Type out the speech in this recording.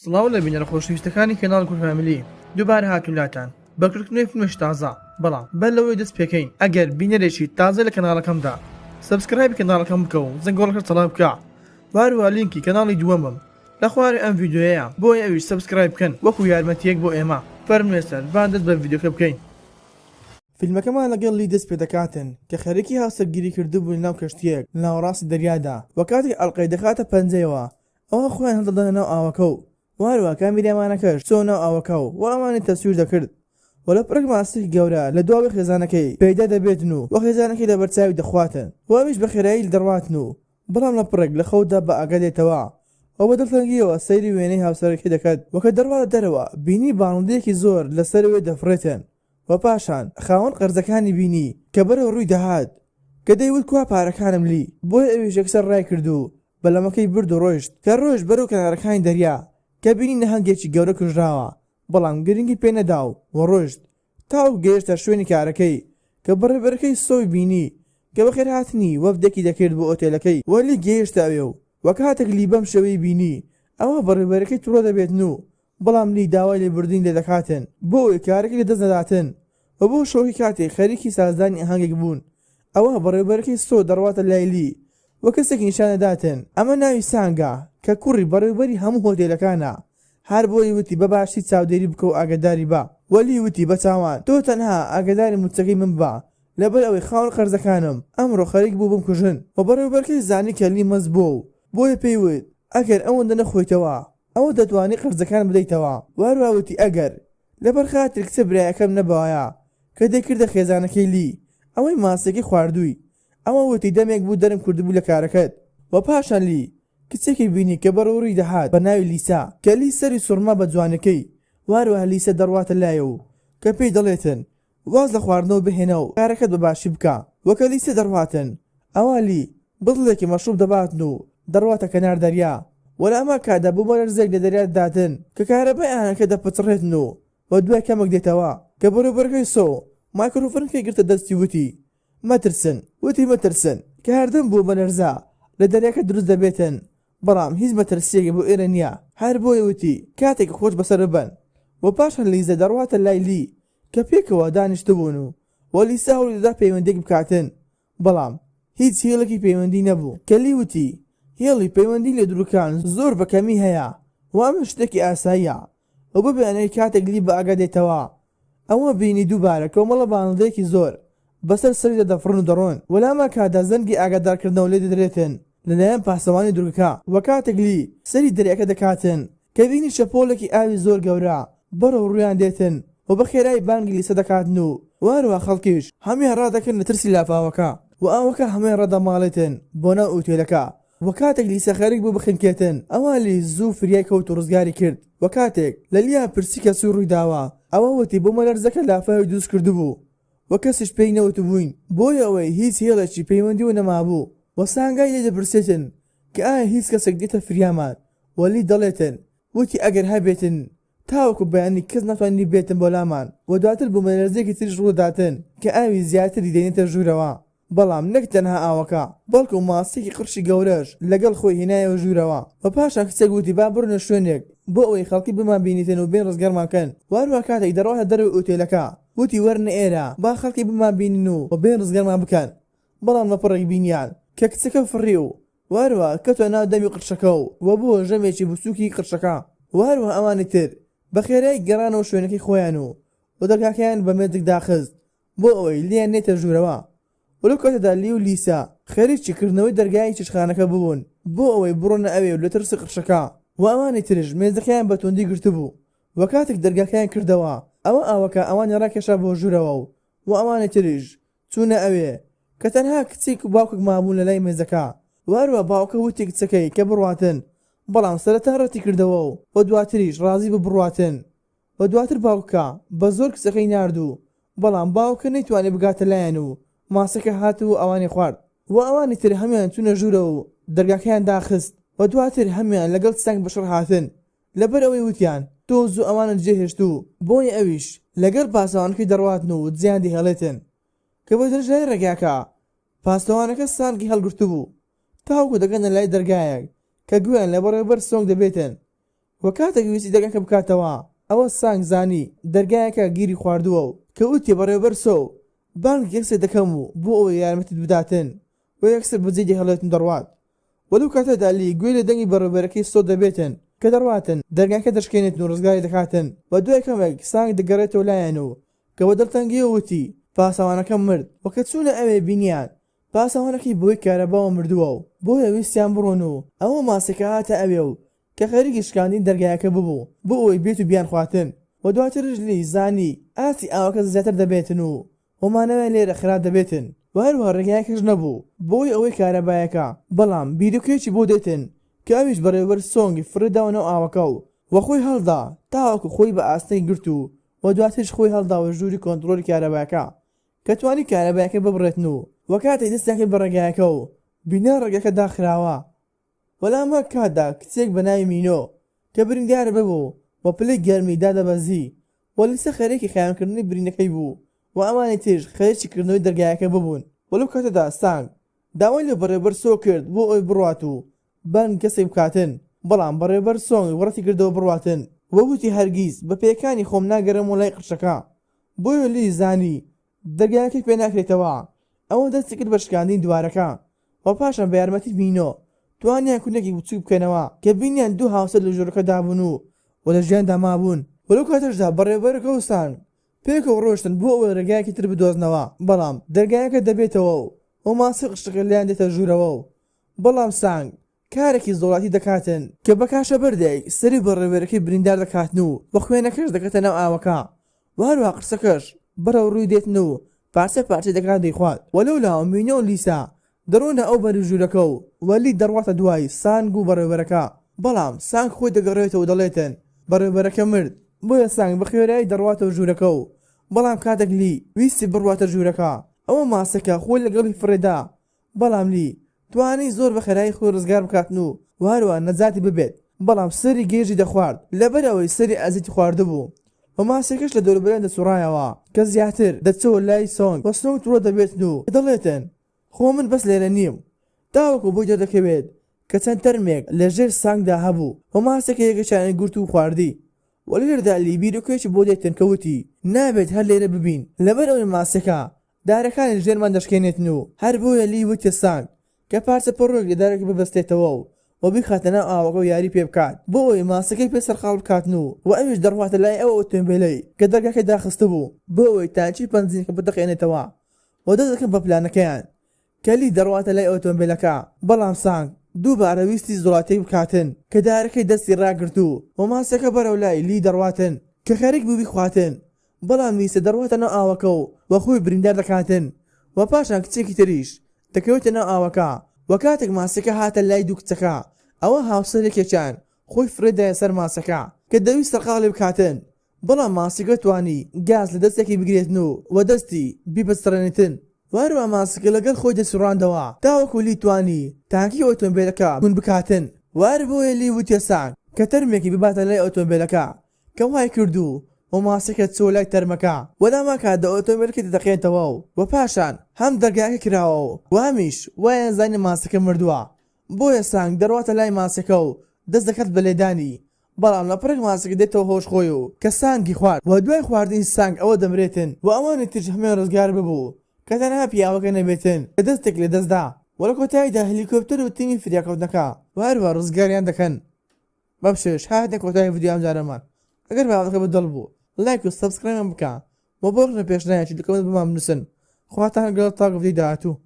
سڵاو لە بینەرە خۆشەویستەکانی کەناڵ کورت فامیلی دووبارە هاتوولاتان بەکردنەوەی فیلمێکی تازە بەڵام بەر لەوەی دەست پێکەین ئەگەر بینەرێکی تازە لە کەناڵەکەمدا سبسکرایب کەناڵەکەم بکە و زەنگۆڵەکە تەڵاب بکە واروها لینکی کەناڵی دووەمم لە خوارێ ئەم ڤیدیۆیە بۆی ئەویش سبسکرایب بکەن وەکو یارمەتیەک بۆ ئێمە فەرموێستەر بان دەست بە ڤیدیۆکە بکەین. فیلمەکەمان لەگەڵ لی دەست پێ دەکاتن کە خەریکی هاوسەرگیری کردبوون ناو کەشتیەک لە ناوەڕاستی دەریادا و کاتێک ئەڵقەی دەخاتە پەنجەیەوە ئەوە خۆیان هەڵدەدەنە ناو ئاوەکە و واروها کامیرامانەکەش چۆ ناو ئاوەکە و ئەمانی تەسویر دەکرد و لە پڕێک ماستێکی گەورە لە دواوی خێزانەکەی پەیدا دەبێتن و خێزانەکەی لە بەرچاوی دەخواتن و ئەویش بە خێرایی دەڕواتن و بەڵام لە پڕێک لە خەوتدا بە ئاگا دێتەوە ئەو بە دڵتەنگیەوە سەیری وێنەی هاوسەرەکەی دەکات وەکە دەڕواتە دەرەوە بینی باڵندەیەکی زۆر لەسەرەوەی دەفڕێتن و پاشان خاوەن قەرزەکانی بینی کە بەرەو ڕووی دەهات کە دەیوت کوا پارەکانم لی بۆی ئەویش یەکسەر ڕای کردو بەلەمەکەی برد و ڕۆیشت کە ڕۆیشت بەرەو کەنارەکانی دەریا کە بینی نەهەنگێکی گەورە کوژراوە بەڵام گرنگی پێ نەدا و ڕۆیشت تاو گەیشتە شوێنی کارەکەی کە بەڕێبەرەکەی سۆی بینی کە بەخێر هاتنی وەفدێکی دەکرد بۆ ئۆتێلەکەی وەلی گەیشتە ئەوێ و وەک هاتێک لی بەم شەوەی بینی ئەوە بەڕێبەرەکەی تووڕە دەبێتن و بەڵام لی داوای لێبوردین لێ دەکاتن بۆ ئەوەی کارەکەی لە دەست نەداتن و بۆ شۆکی کاتێک خەریکی سازدانی ئاهەنگێک بوون ئەوە بەڕێبەرەکەی سۆ دەڕواتە لای لی وە کەسێکی نیشانەداتن ئەمە ناوی سانگا کە کوڕی بەڕێوەبەری هەموو هۆتێلەکانە هەر بۆی وتی بەباشی چاودێری بکە و ئاگداری بە وەلی وتی بە چاوان تۆ تەنها ئاگداری موچەکەی من بە لەبەر ئەوەی خاوەن قەرزەکانم ئەمڕۆ خەریک بوو بمکوژن و بەڕێوەبەرەکەی زانی کە لی مەست بوو و بۆیە پێی وت ئەگەر ئەوەندە نەخۆیتەوە ئەوە دەتوانی قەرزەکان بدەیتەوە واروها وتی ئەگەر لەبەر خاتر کچە برایەکەم نەبوایە کە دەکردە خێزانەکەی لی ئەوەی ماسێکی خواردووی ئەوە وتی دەمێک بوو دەرم کردبوو لە کارەکەت و پاشان لی کچێکی بینی کە بەڕووری دەهات بە ناوی لیسا کە لی سەری سوورما بە جوانەکەی واروها لیسە دەڕواتە لایە و کە پێی دەڵێتن واز لە خواردنەوە بهێنە و کارەکەت بەباشی بکە وەکە لیسە دەڕواتن ئەوە لی بڵێکی مەشروب دەباتن و دەڕواتە کەنار دەریا وەلا ئەمە کادا بوو مەرزێک لە دەریا دادن کە کارەبای ئاهەنگەکە دەپچڕێتن و دوای کەمێک دێتەوە کە بەڕێوەبەرەکەی سۆ مایکرۆفۆنەکەی گرتە دەستی وتی مەترسن وتی مەترسن کە هەردەم بوو بە لەرزە لە دەریاکە دروست دەبێتن بەڵام هیچ مەترسیەکی بۆ ئێرە نییە هەر بۆی وتی کاتێک خۆش بەسەر ببەن و پاشان لیزە دەڕواتە لای لی کە پێکەوە دانیشتبوون و لیسا هەوڵی دەدا پەیوەندێک بکاتن بەڵام هیچ هێڵێکی پەیوەندی نەبوو کە لی وتی هێڵی پەیوەندی لە دوورکان زۆر بەکەمی هەیە و ئەمە شتێکی ئاساییە و ببێنەی کاتێک لی بە ئاگا دێتەوە ئەوە بینی دووبارە کۆمەڵە باڵندەیەکی زۆر بەسەر سەری دەفڕن و دەڕۆن وەلامە کادا زەنگی ئاگادارکردنەوە لێ دەدرێتن لەلایەن پاسەوانی دوورگەکە وە کاتێک لی سەری دەریاکە دەکاتن کە بینی شەپۆڵێکی ئاوی زۆر گەورە بەرەو ڕوویان دێتن و بە خێرای بانگی لیسە دەکاتن و واروها خەڵکیش هەموویان ڕادەکەن لە ترسی لافاوەکە و ئاوەکە هەموویان ڕەدەماڵێتن بۆ ناو ئوتێلەکە وە کاتێک لیسە خەریک بوو بخنکێتن ئەوە لی زوو فریای کەوت و ڕزگاری کرد وە کاتێک لە لیا پرسی کە سوی ڕووی داوە ئەوە وتی بۆ مەلەرزەکە لافاوی دروست کردبوو وە کەسیش پێی نەوت بووین بۆی ئەوەی هیچ هێڵێکی پەیوەندی و نەمابوو وە سانگای لێ دەپرسێتن کە ئایا هیچ کەسێک دێتە فریامان وەلی دەڵێتن وتی ئەگەر هەبێتن تاوەکو بەیانی کەس ناتوانانی بێتن بۆ لامان و دواتر بۆ مەلەرزێکی تریش ڕووداتن کە ئاوی زیاتری دێنێتە ژوورەوە بەڵام نەک تەنها ئاوەکە بەڵکو ماسێکی قڕشی گەورەش لەگەڵ خۆی هێنایەوە ژوورەوە و پاشان کچێک وتی با بڕنە شوێنێک بۆ ئەوەی خەڵکی بمان بینیتن و بێن ڕزگەرمانکەن واروها کاتێک دەڕۆتە دەروی ئوتێلەکە وتی وەرنە ئێرە با خەڵکی بمان بینین و بێن ڕزگەرمان بکەن بەڵام لە پڕێک بینیان کە کچەکە فڕی و واروها کەتۆ ناو دەمی قرشەکە و بۆ ژەمێکی بچووکی قرشەکە واروها ئەوانی تر بە خێرای گەڕانەوە شوێنەکەی خۆیان و دەرگاکەیان بە مێردێک داخست بۆ ئەوەی لیان نێتە ژوورەوە وەلو کاتەدا لی و لیسا خەریکی کردنەوەی دەرگای چشخانەکە ببوون بۆ ئەوەی بڕۆنە ئەوێ و لە ترسی قرشەکە و ئەوانی ترش مێزەکەیان بە توندی گرتبوو وە کاتێک دەرگاکەیان کردەوە ئەوە ئاوەکە ئەوانی ڕاکێشا بۆ ژوورەوە و ئەوانی تریش چوونە ئەوێ کە تەنها کچێک و باوکێک مابوون لە لای مێزەکە واروها باوکە وتی کچەکەی کە بڕواتن بەڵام سەرەتا ڕەتی کردەوە و دواتریش ڕازی بە بڕواتن و دواتر باوکە بە زۆر کچەکەی ناردوو بەڵام باوکە نەیتوانێت بگاتە لایەن و ماسەکە هاتوو ئەوانی خوارد و ئەوانی تر هەمویان چوونە ژوورە و دەرگاکەیان داخست و دواتر هەمویان لەگەڵ سەنگ بەشڕ هاتن لەبەر ئەوەی وتیان تۆ زوو ئەوانت جێهێشتوو بۆی ئەویش لەگەڵ پاسەوانەکەی دەڕواتن و جیان دیهێڵێتن کە بە دەرژای ڕێگاکە پاسەوانەکە سانگی هەڵگرتبوو تاوەکو دەگەنە لای دەرگایەک کە گوێیان لە بەڕێوەبەر سۆنگ دەبێتن وە کاتێک ویستی دەرگاکە بکاتەوە ئەوە سانگ زانی دەرگایەکە گیری خواردووە و کە وتی بەڕێوەبەر سۆ بانگ یەکسێ دەکەم و بۆ ئەوەی یارمەتیت بداتن و یەکسەر بەجێ هەڵێتن دەڕوات وەلو کاتەدا لی گوێ لە دەنگی بەڕێوەبەرەکەی سۆ دەبێتن کە دەڕواتن دەرگاکە دەشکێنێت و ڕزگاری دەکاتن بە دوای کەمێک سانگ دەگەڕێتەوە لایەن و کە بە دڵتەنگیەوە وتی پاسەوانەکەم مرد و کە چوونە ئەوێ بینیان پاسەوانەکەی بۆی کارەباوە مردووە و بۆیە ویستیان بڕۆن و ئەوە ماسێکە هاتە ئەوێ و کە خەریکی شکاندین دەرگایەکە ببوو بۆ ئەوەی بێت و بیان خواتن و دواترش لی زانی ئاسی ئاوەکە زیاتر دەبێتن و هۆمانەوە لێرە خراپ دەبێتن و هەروە ڕێگایەکەش نەبوو بۆی ئەوەی کارەبایەکە بەڵام بیرۆکێکی بۆ دێتن کە ئەویش بەڕێوەبەر سۆنگی فڕداونەوە ئاوەکە و خۆی هەڵدا تاوەکو خۆی بە ئاستەی گرت و دواترش خۆی هەڵداوە ژووری کۆنتڕۆلی کارەبایەکە کە توانی کارەبایەکە ببڕێتن و وە کاتێک دەستیان بە ڕێگایەکە و بینە ڕێگەکە داخراوە وەلامە کاتدا کچێک بە ناوی مینۆ کە بریندار ببوو وە پلەی گەرمی دادەبەزی وە لەسە خەرێکی خەیانکردنی برینەکەی بوو و ئەمانی تێژ خەرێکیکردنەوەی دەرگایەکە ببوون وەلو کاتەدا سانگ داوای لە بەڕێوەبەر سۆ کرد بۆ ئەوی بڕوات و بان کەسێک بکاتن بەڵام بەڕێوەبەر سۆنگ وڕەتی کردەوە بڕواتن وەوتی هەرگیز بە پێکانی خۆم ناگەرم و لای قرشەکە بۆیە لی زانی دەرگایەکەی پێ ناکرێتەوە ئەوە دەستی کرد بە شکاندین دوارەکە و پاشان بە یارمەتی مینۆ توانیان کونێکی بچوو بکەنەوە کە بینیان دوو هاوسەر لە ژوورەکە دابوون و لە ژیاندا مابوون وەلو کاتەشدا بەڕێوەبەرەکە و سانگ پێکەوە ڕۆشتن بۆ ئەوە ڕێگایەکی تر بدۆزنەوە بەڵام دەرگایەکە دەبێتەوە و ماسی قشتەکە لیان دێتە ژوورەوە و بەڵام سانگ کارێکی زۆڵاتی دەکاتن کە بە کاشە بەردەی سەری بەڕێوەبەرەکەی بریندار دەکاتن و بە خوێنەکەش دەکەتە ناو ئاوەکە و هەروە قرسەکەش بەرەو ڕووی دێتن و پارچە پارچە دەکات دەیخوات وەلەو لاوە مینۆ و لیسا دەڕۆنە ئەو بەری ژوورەکە و وەلی دەڕواتە دوای سانگ و بەڕێوەبەرەکە بەڵام سانگ خۆی دەگەڕێتەوە و دەڵێتن بەڕێوەبەرەکە مرد بۆیە سانگ بە خێرایی دەڕواتەوە ژوورەکە و بەڵام کاتێک لی ویستی بڕواتە ژوورەکە ئەوە ماسەکە خۆی لەگەڵی فڕێدا بەڵام لی توانی زۆر بە خێرایی خۆی ڕزگار بکاتن و هەروە نەجاتی ببێت بەڵام سەری گێژی دەخوارد لەبەرەوەی سەری ئازیتی خواردبوو و ماسێکەش لە دەوروبەریان دەسوڕایەوە کە زیاتر دەچەوە لای سۆنگ وە سۆنگ تووڕە دەبێتن و دەڵێتن خۆ من بەس لێرە نیم تاوەکو بۆی دەردەکەوێت کە چەند تەرمێک لەژێر سانگدا هەبوو و ماسێکە یەکەشانی گورت و خواردی وەلی لێرەدا لی بیرۆکێکی بۆ دێتن کەوتی نابێت هەر لێرە ببین لەبەر ئەوەی ماسەکە دارەکانی ژێرمان دەشکێنێتن و هەر بۆیە لی وتە سانگ کە پارچە پڕۆک لە دارێکی ببەستێتەوە و بیخاتە ناو ئاوەکە و یاری پێ بکات بۆ ئەوەی ماسەکەی پێ سەرخاڵ بکاتن و ئەویش دەڕواتە لای ئەوە ئۆتۆمبیلەی کە دەرگاکەی داخستە بوو بۆ ئەوەی تانچی پەنزینەکە بدەخێنێتەوە و دەست دەکەن بە پلانەکەیان کەلی دەڕواتە لای ئۆتۆمبیلەکە بەڵام سانگ دووبارە ویستی زوڵاتی بکاتن کە دارەکەی دەستی ڕاگرت و ماسەکە بەرەو لای لی دەڕواتن کە خەریک بووبی خواتن بەڵام ویسە دەڕواتە ناو ئاوەکە و خۆی بریندار دەکاتن و پاشان کچێکی تریش دەکەوێتە ناو ئاوەکە و کاتێک ماسەکە هاتە لای دوو کچەکە ئەوە هاوسەرێکێکیان خۆی فرێدایە سەر ماسەکە کە دەویست سەرقاڵی بکاتن بەڵام ماسەکە توانی گاز لە دەستێکی بگرێتن و دەستی بیبەستڕێنێتن وهروە ماسەکە لەگەڵ خۆی دەسوڕاندەوە تاوەکو لی توانی تانکی ئۆتۆمبیلەکە بوون بکاتن وار بۆیە لی وتە سانگ کە تەرمێکی بباتە لای ئۆتۆمبیلەکە کە وای کردو و ماسەکە چۆ لای تەرمەکە وەداما کاتدا ئۆتۆمبیلەکەی دەدەقێتەوە و پاشان هەم دەرگاکە کراوە و هەمیش وایان زانێ ماسەکە مردووە بۆیە سانگ دەڕواتە لای ماسەکە و دەست دەکات بە لێدانی بەڵام لە پڕێک ماسەکە دێتەوە هۆش خۆی و کە سانگی خوارد و دوای خواردنی سانگ ئەوە دەمرێتن و ئەوانی ترش هەمووی ڕزگار ببوو کە تەنها پیاوەکە نەبێتن کە دەستێک لە دەستدا وەلە کۆتاییدا هەلیکۆپتەر و تیمی فریاکەوتنەکە و هەروە ڕزگاریان دەکەن بەبشش هاتە کۆتایی ڤیدیۆ ئەم جارەمان ئەگەر باوەکە بەدڵ بوو لایک و سەبسکرایبم بکە بۆ بۆڕنە پێشنایەکی دکەمت بمان بنووسن خواتان گەڵ تاگە ڤیدیۆ داهاتوو